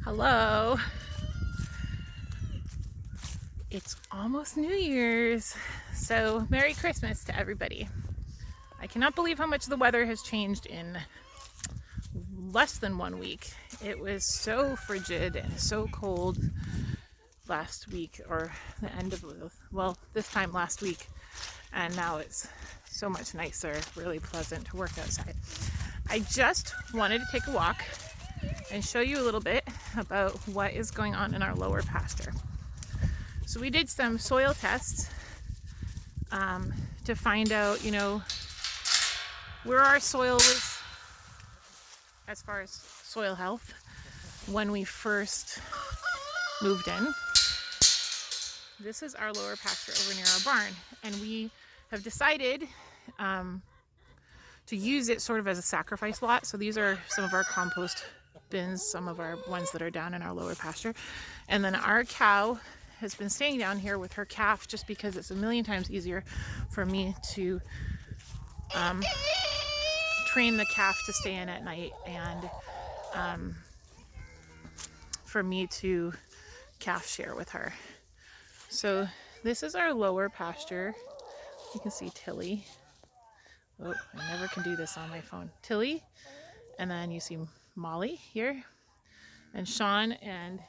Hello. It's almost New Year's, so Merry Christmas to everybody. I cannot believe how much the weather has changed in less than 1 week. It was so frigid and so cold last week, or the end of, well, this time last week, and now it's so much nicer, really pleasant to work outside. I just wanted to take a walk and show you a little bit about what is going on in our lower pasture. So we did some soil tests to find out, where our soil was as far as soil health when we first moved in. This is our lower pasture over near our barn, and we have decided to use it sort of as a sacrifice lot. So these are some of our compost bins, some of our ones that are down in our lower pasture. And then our cow has been staying down here with her calf just because it's a million times easier for me to train the calf to stay in at night and for me to calf share with her. So this is our lower pasture. You can see Tilly. Oh, I never can do this on my phone. Tilly, and then you see Molly here, and Sean and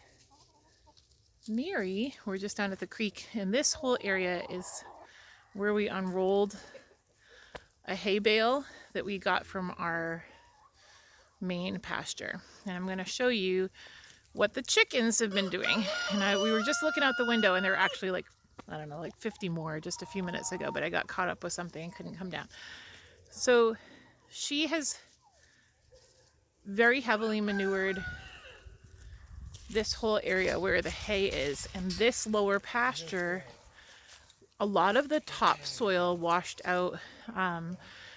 Mary were just down at the creek, and this whole area is where we unrolled a hay bale that we got from our main pasture. And I'm going to show you what the chickens have been doing. And we were just looking out the window, and there were actually like 50 more just a few minutes ago, but I got caught up with something and couldn't come down. So she has very heavily manured this whole area where the hay is, and this lower pasture, a lot of the topsoil washed out. I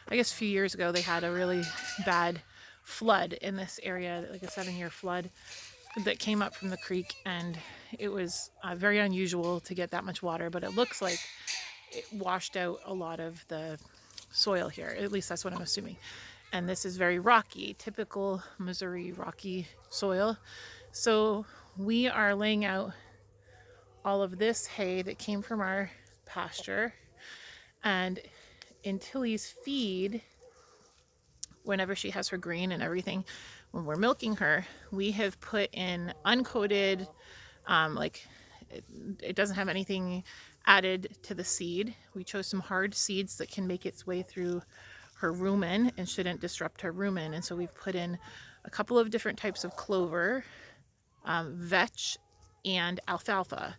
guess a few years ago they had a really bad flood in this area, like a 7-year flood that came up from the creek, and it was very unusual to get that much water, but it looks like it washed out a lot of the soil here. At least that's what I'm assuming. And this is very rocky, typical Missouri rocky soil. So we are laying out all of this hay that came from our pasture, and in Tilly's feed, whenever she has her grain and everything, when we're milking her, we have put in uncoated, it doesn't have anything added to the seed. We chose some hard seeds that can make its way through her rumen and shouldn't disrupt her rumen. And so we've put in a couple of different types of clover, vetch, and alfalfa.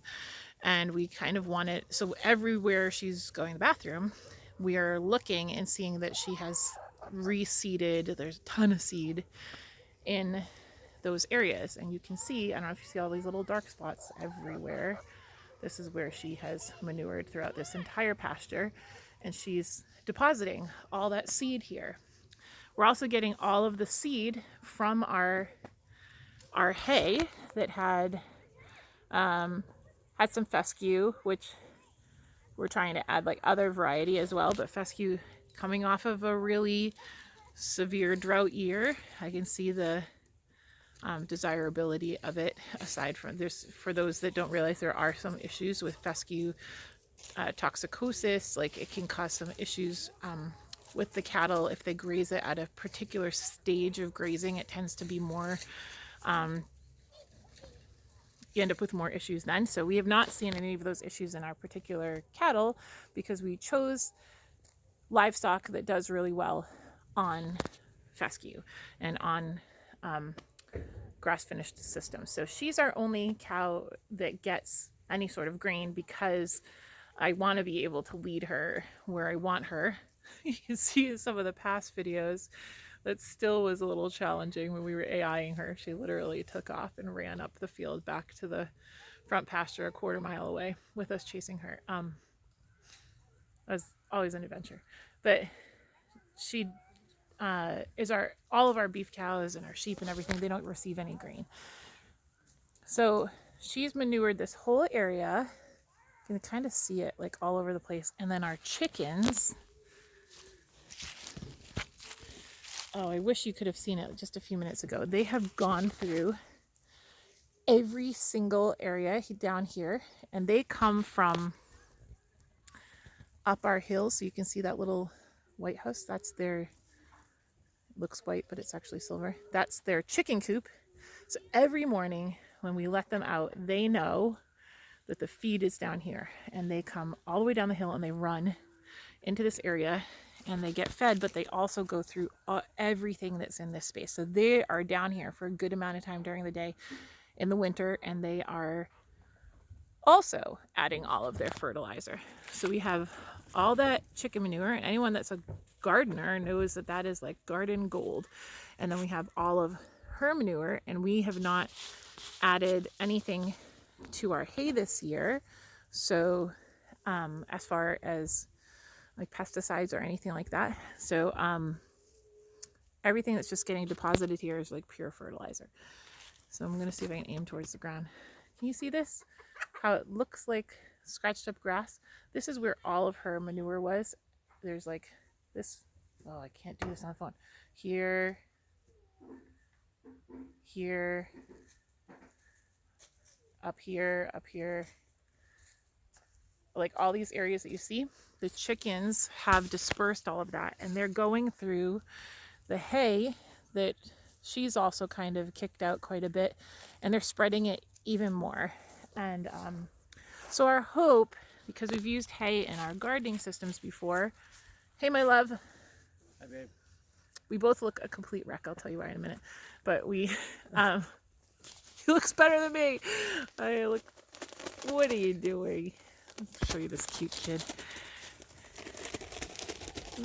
And we kind of want it, so everywhere she's going to the bathroom, we are looking and seeing that she has reseeded. There's a ton of seed in those areas, and you can see, I don't know if you see all these little dark spots everywhere. This is where she has manured throughout this entire pasture, and she's depositing all that seed here. We're also getting all of the seed from our hay that had some fescue, which we're trying to add like other variety as well, but fescue coming off of a really severe drought year. I can see the desirability of it. Aside from this, for those that don't realize, there are some issues with fescue toxicosis. Like, it can cause some issues with the cattle if they graze it at a particular stage of grazing. It tends to be more, you end up with more issues then. So we have not seen any of those issues in our particular cattle because we chose livestock that does really well on fescue and on grass finished systems. So she's our only cow that gets any sort of grain because I want to be able to lead her where I want her. You can see in some of the past videos that still was a little challenging when we were AIing her. She literally took off and ran up the field back to the front pasture a quarter mile away with us chasing her. It was always an adventure. But she is all of our beef cows and our sheep and everything, they don't receive any grain. So she's manured this whole area. You can kind of see it like all over the place. And then our chickens, oh, I wish you could have seen it just a few minutes ago. They have gone through every single area down here, and they come from up our hill. So you can see that little white house. That's their, looks white, but it's actually silver. That's their chicken coop. So every morning when we let them out, they know that the feed is down here, and they come all the way down the hill and they run into this area and they get fed, but they also go through everything that's in this space. So they are down here for a good amount of time during the day in the winter, and they are also adding all of their fertilizer. So we have all that chicken manure, and anyone that's a gardener knows that that is like garden gold. And then we have all of her manure, and we have not added anything to our hay this year. So as far as like pesticides or anything like that. So everything that's just getting deposited here is like pure fertilizer. So I'm gonna see if I can aim towards the ground. Can you see this? How it looks like scratched up grass? This is where all of her manure was. There's like this, oh, I can't do this on the phone. Here, here, up here, like all these areas that you see. The chickens have dispersed all of that, and they're going through the hay that she's also kind of kicked out quite a bit, and they're spreading it even more. And so our hope, because we've used hay in our gardening systems before. Hey, my love. Hi, babe. We both look a complete wreck. I'll tell you why in a minute. But we, he looks better than me. I look, what are you doing? I'll show you this cute kid.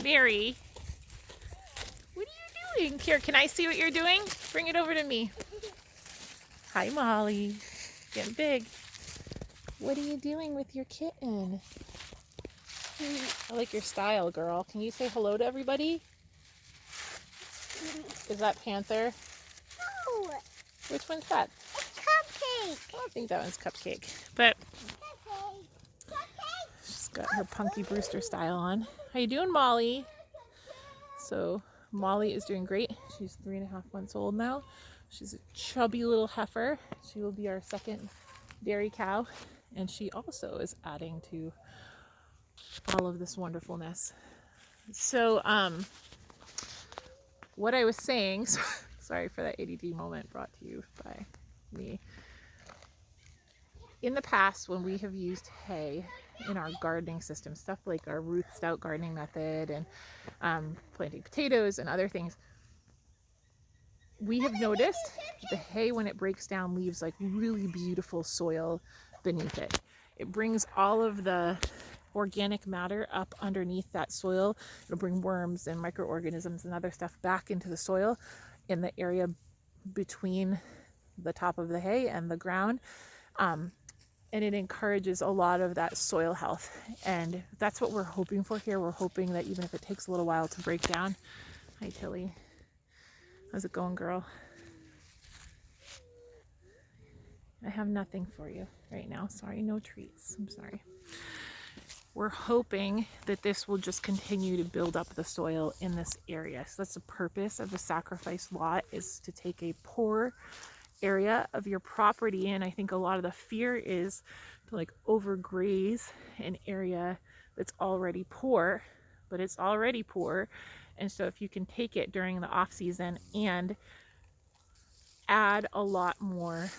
Mary, what are you doing? Here, can I see what you're doing? Bring it over to me. Hi, Molly. Getting big. What are you doing with your kitten? I like your style, girl. Can you say hello to everybody? Is that Panther? No. Which one's that? It's Cupcake. I don't think that one's Cupcake. But Cupcake. she's got her Punky Brewster style on. How you doing, Molly? So Molly is doing great. She's 3.5 months old now. She's a chubby little heifer. She will be our second dairy cow. And she also is adding to all of this wonderfulness. So what I was saying, sorry for that ADD moment brought to you by me. In the past, when we have used hay in our gardening system, stuff like our Ruth Stout gardening method and planting potatoes and other things, we have noticed the hay, when it breaks down, leaves like really beautiful soil beneath it. It brings all of the organic matter up underneath that soil. It'll bring worms and microorganisms and other stuff back into the soil in the area between the top of the hay and the ground. And it encourages a lot of that soil health. And that's what we're hoping for here. We're hoping that even if it takes a little while to break down. Hi, Tilly. How's it going, girl? I have nothing for you right now. Sorry, no treats. I'm sorry. We're hoping that this will just continue to build up the soil in this area. So that's the purpose of the sacrifice lot, is to take a poor area of your property. And I think a lot of the fear is to like overgraze an area that's already poor, but it's already poor. And so if you can take it during the off season and add a lot more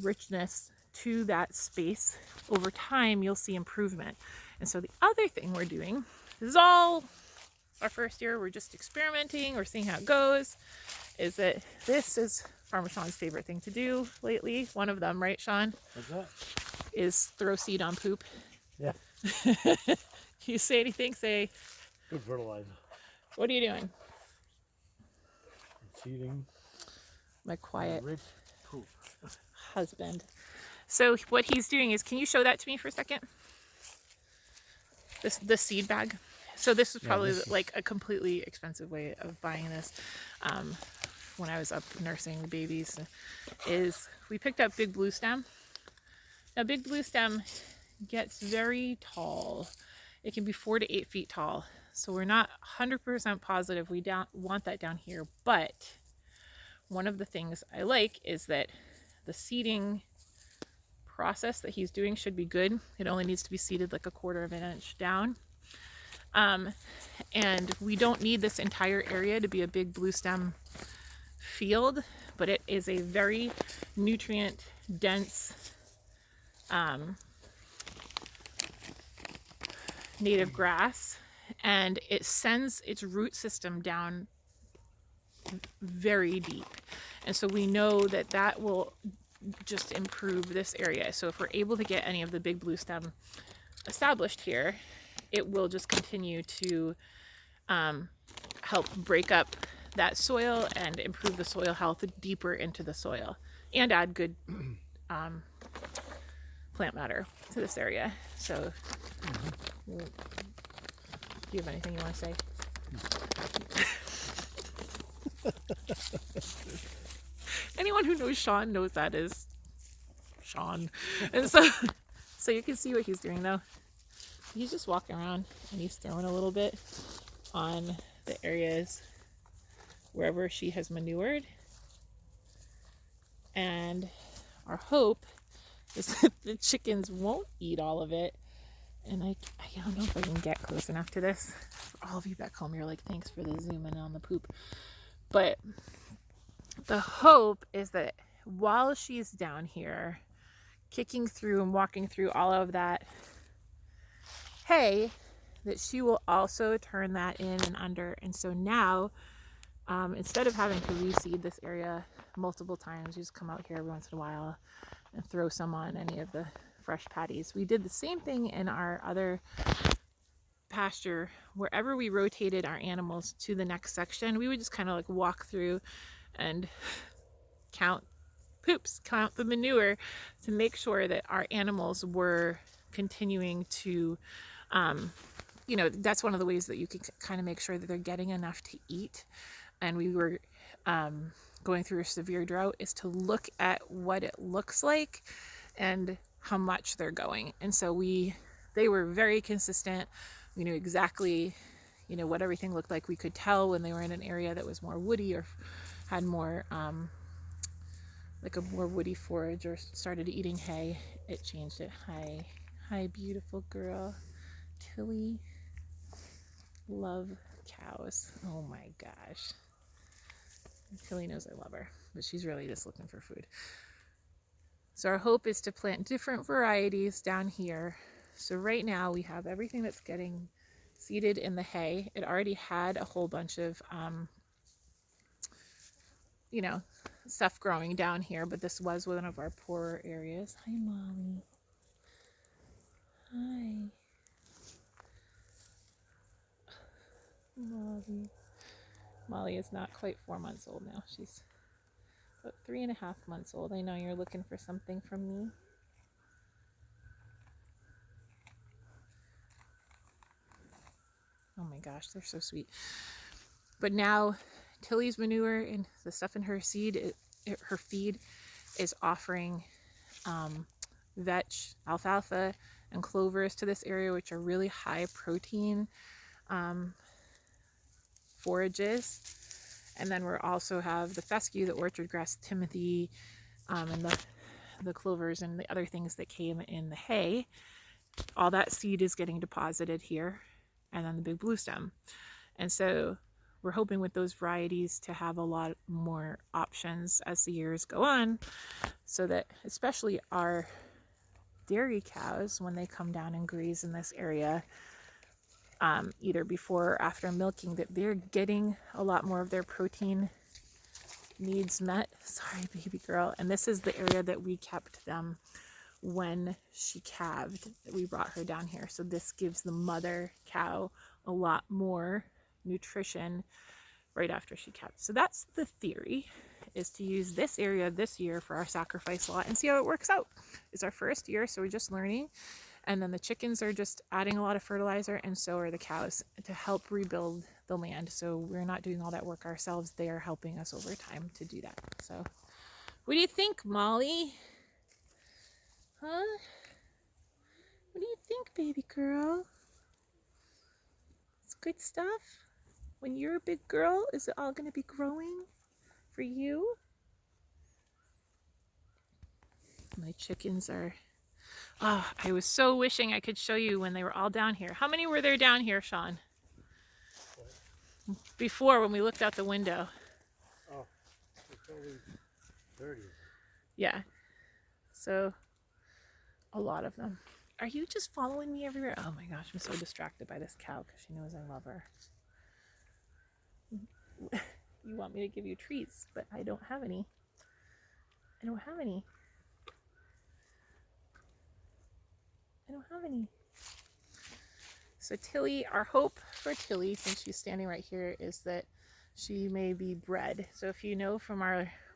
richness to that space, over time you'll see improvement. And so the other thing we're doing, this is all our first year, we're just experimenting, we're seeing how it goes, is that this is Farmer Sean's favorite thing to do lately. One of them, right, Sean? What's that? Is throw seed on poop. Yeah. You say anything? Say. Good fertilizer. What are you doing? Seeding. My quiet Rich poop. husband. So what he's doing is, can you show that to me for a second? The seed bag. So this is probably like a completely expensive way of buying this. When I was up nursing the babies, is we picked up Big Blue Stem. Now Big Blue Stem gets very tall. It can be 4 to 8 feet tall. So we're not 100% positive we don't want that down here, but one of the things I like is that the seeding process that he's doing should be good. It only needs to be seeded like 1/4 of an inch down. And we don't need this entire area to be a big blue stem field, but it is a very nutrient dense native grass, and it sends its root system down very deep. And so we know that that will just improve this area. So if we're able to get any of the big blue stem established here, it will just continue to help break up that soil and improve the soil health deeper into the soil and add good plant matter to this area. So do you have anything you want to say? Anyone who knows Sean knows that is Sean. And so you can see what he's doing though. He's just walking around and he's throwing a little bit on the areas wherever she has manured. And our hope is that the chickens won't eat all of it. And I don't know if I can get close enough to this. For all of you back home, you're like, thanks for the zoom in on the poop. But the hope is that while she's down here, kicking through and walking through all of that hay, that she will also turn that in and under. And so now, instead of having to reseed this area multiple times, you just come out here every once in a while and throw some on any of the fresh patties. We did the same thing in our other pasture. Wherever we rotated our animals to the next section, we would just kind of like walk through and count poops, count the manure to make sure that our animals were continuing to you know, that's one of the ways that you can kind of make sure that they're getting enough to eat. And we were going through a severe drought, is to look at what it looks like and how much they're going. And so they were very consistent. We knew exactly, you know, what everything looked like. We could tell when they were in an area that was more woody or had more like a more woody forage or started eating hay. It changed it. Hi, beautiful girl. Tilly. Love cows. Oh my gosh. Tilly knows I love her, but she's really just looking for food. So our hope is to plant different varieties down here. So right now we have everything that's getting seeded in the hay. It already had a whole bunch of, you know, stuff growing down here, but this was one of our poorer areas. Hi, Molly. Hi. Molly is not quite 4 months old now. She's about 3.5 months old. I know you're looking for something from me. Oh my gosh, they're so sweet. But now Tilly's manure and the stuff in her seed, her feed is offering vetch, alfalfa, and clovers to this area, which are really high protein forages. And then we're also have the fescue, the orchard grass, timothy, and the clovers and the other things that came in the hay. All that seed is getting deposited here, and then the big blue stem. And so we're hoping with those varieties to have a lot more options as the years go on, so that especially our dairy cows, when they come down and graze in this area, either before or after milking, that they're getting a lot more of their protein needs met. Sorry, baby girl. And this is the area that we kept them when she calved. We brought her down here. So this gives the mother cow a lot more nutrition right after she calved. So that's the theory, is to use this area this year for our sacrifice lot and see how it works out. It's our first year, so we're just learning. And then the chickens are just adding a lot of fertilizer, and so are the cows, to help rebuild the land. So we're not doing all that work ourselves. They are helping us over time to do that. So what do you think, Molly? Huh? What do you think, baby girl? It's good stuff. When you're a big girl, is it all going to be growing for you. My chickens are, oh, I was so wishing I could show you when they were all down here. How many were there down here, Sean? Before, when we looked out the window. Oh, it's probably 30. Yeah. So, a lot of them. Are you just following me everywhere? Oh my gosh, I'm so distracted by this cow because she knows I love her. You want me to give you treats, but I don't have any. I don't have any. I don't have any. So Tilly, our hope for Tilly, since she's standing right here, is that she may be bred. So if you know from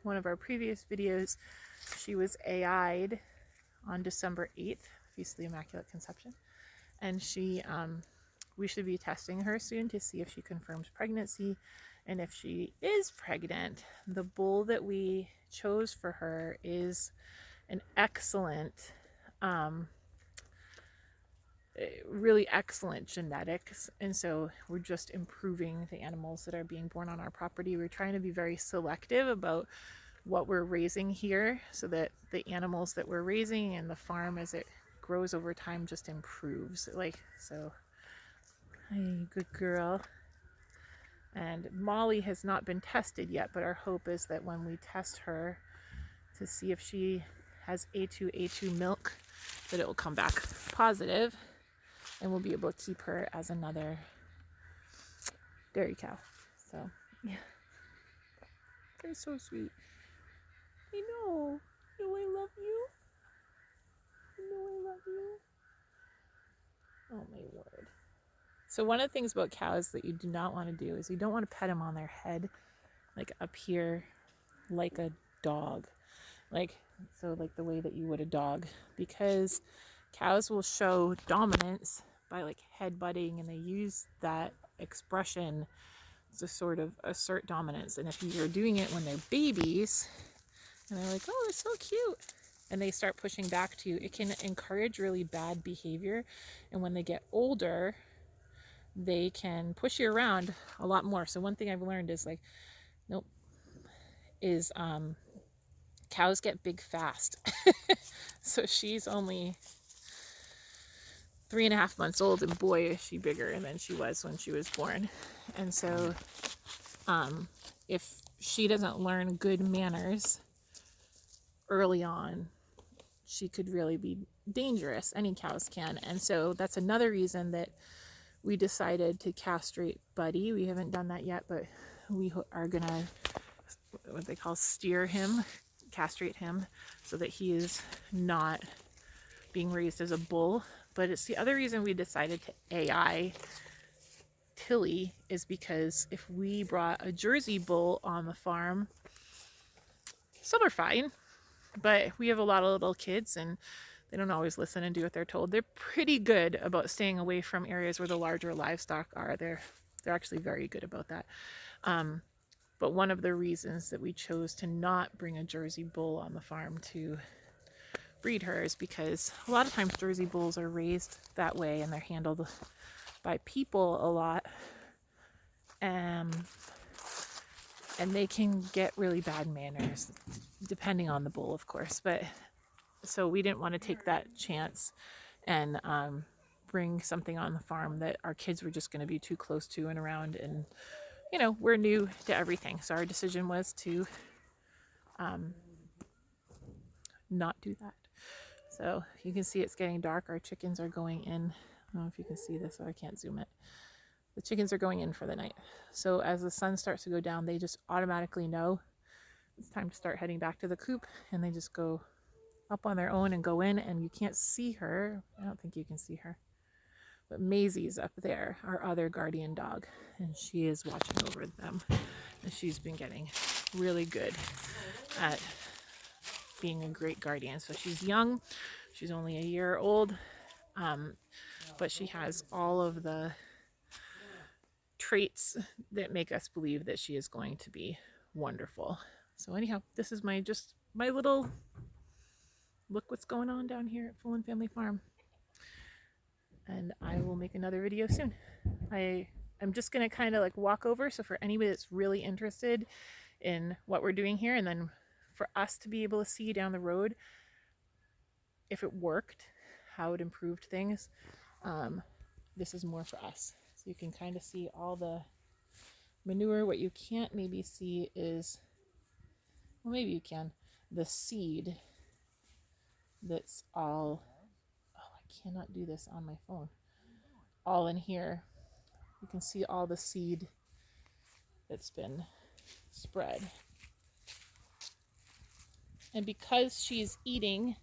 one of our previous videos, she was AI'd on December 8th, Feast of the Immaculate Conception. And we should be testing her soon to see if she confirms pregnancy. And if she is pregnant, the bull that we chose for her is an excellent, really excellent genetics. And so we're just improving the animals that are being born on our property. We're trying to be very selective about what we're raising here so that the animals that we're raising and the farm as it grows over time just improves. So, hey, good girl. And Molly has not been tested yet, but our hope is that when we test her to see if she has A2 milk, that it will come back positive and we'll be able to keep her as another dairy cow. So, yeah. They're so sweet. I know. I love you. I love you. Oh my word. So one of the things about cows that you do not want to do is you don't want to pet them on their head, like up here, like a dog. Like the way that you would a dog, because cows will show dominance by like head butting, and they use that expression to sort of assert dominance. And if you're doing it when they're babies and they're like, oh, it's so cute, and they start pushing back to you, it can encourage really bad behavior. And when they get older, they can push you around a lot more. So one thing I've learned is cows get big fast. So she's only 3.5 months old, and boy, is she bigger than she was when she was born. And so if she doesn't learn good manners early on, she could really be dangerous. Any cows can. And so that's another reason that we decided to castrate Buddy. We haven't done that yet, but we are gonna, what they call, castrate him, so that he is not being raised as a bull. But it's the other reason we decided to AI Tilly, is because if we brought a Jersey bull on the farm, some are fine, but we have a lot of little kids and they don't always listen and do what they're told. They're pretty good about staying away from areas where the larger livestock are. They're actually very good about that. But one of the reasons that we chose to not bring a Jersey bull on the farm to breed her is because a lot of times Jersey bulls are raised that way and they're handled by people a lot. And they can get really bad manners, depending on the bull, of course. But so we didn't want to take that chance and bring something on the farm that our kids were just going to be too close to and around. And, we're new to everything. So our decision was to not do that. So you can see it's getting dark. Our chickens are going in. I don't know if you can see this, so I can't zoom it. The chickens are going in for the night. So as the sun starts to go down, they just automatically know it's time to start heading back to the coop, and they just go up on their own and go in, and you can't see her. I don't think you can see her. But Maisie's up there, our other guardian dog, and she is watching over them. And she's been getting really good at being a great guardian. So she's young. She's only a year old, but she has all of the traits that make us believe that she is going to be wonderful. So anyhow, this is my little look what's going on down here at Fullen Family Farm. And I will make another video soon. I'm just going to kind of like walk over. So for anybody that's really interested in what we're doing here, and then for us to be able to see down the road if it worked, how it improved things. This is more for us. So you can kind of see all the manure. What you can't maybe see is, well, maybe you can, the seed that's all, oh, I cannot do this on my phone, all in here. You can see all the seed that's been spread. And because she's eating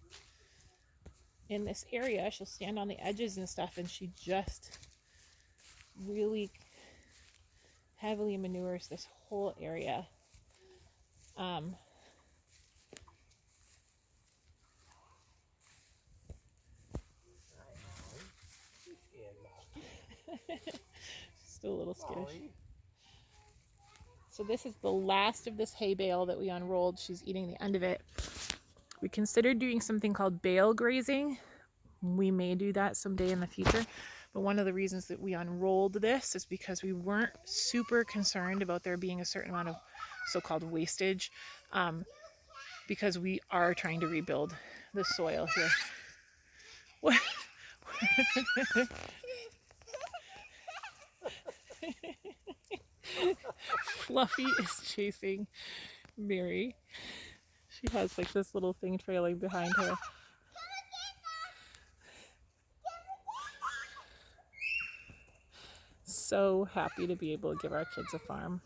in this area, she'll stand on the edges and stuff, and she just really heavily manures this whole area. Still a little skittish. So this is the last of this hay bale that we unrolled. She's eating the end of it. We considered doing something called bale grazing. We may do that someday in the future. But one of the reasons that we unrolled this is because we weren't super concerned about there being a certain amount of so-called wastage, because we are trying to rebuild the soil here. What? Fluffy is chasing Mary. She has like this little thing trailing behind her. So happy to be able to give our kids a farm.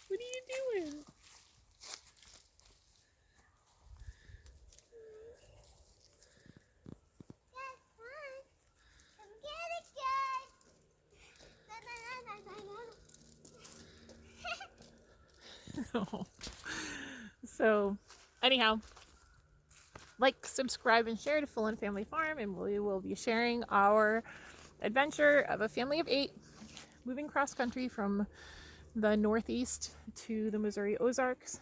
What are you doing? So anyhow, like, subscribe, and share to Full and Family Farm, and we will be sharing our adventure of a family of 8 moving cross country from the Northeast to the Missouri Ozarks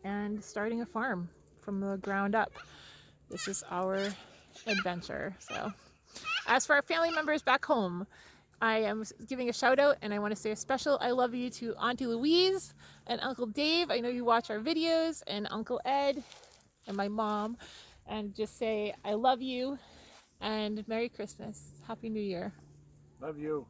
and starting a farm from the ground up. This is our adventure. So as for our family members back home, I am giving a shout out, and I want to say a special I love you to Auntie Louise and Uncle Dave. I know you watch our videos, and Uncle Ed and my mom, and just say I love you and Merry Christmas. Happy New Year. Love you.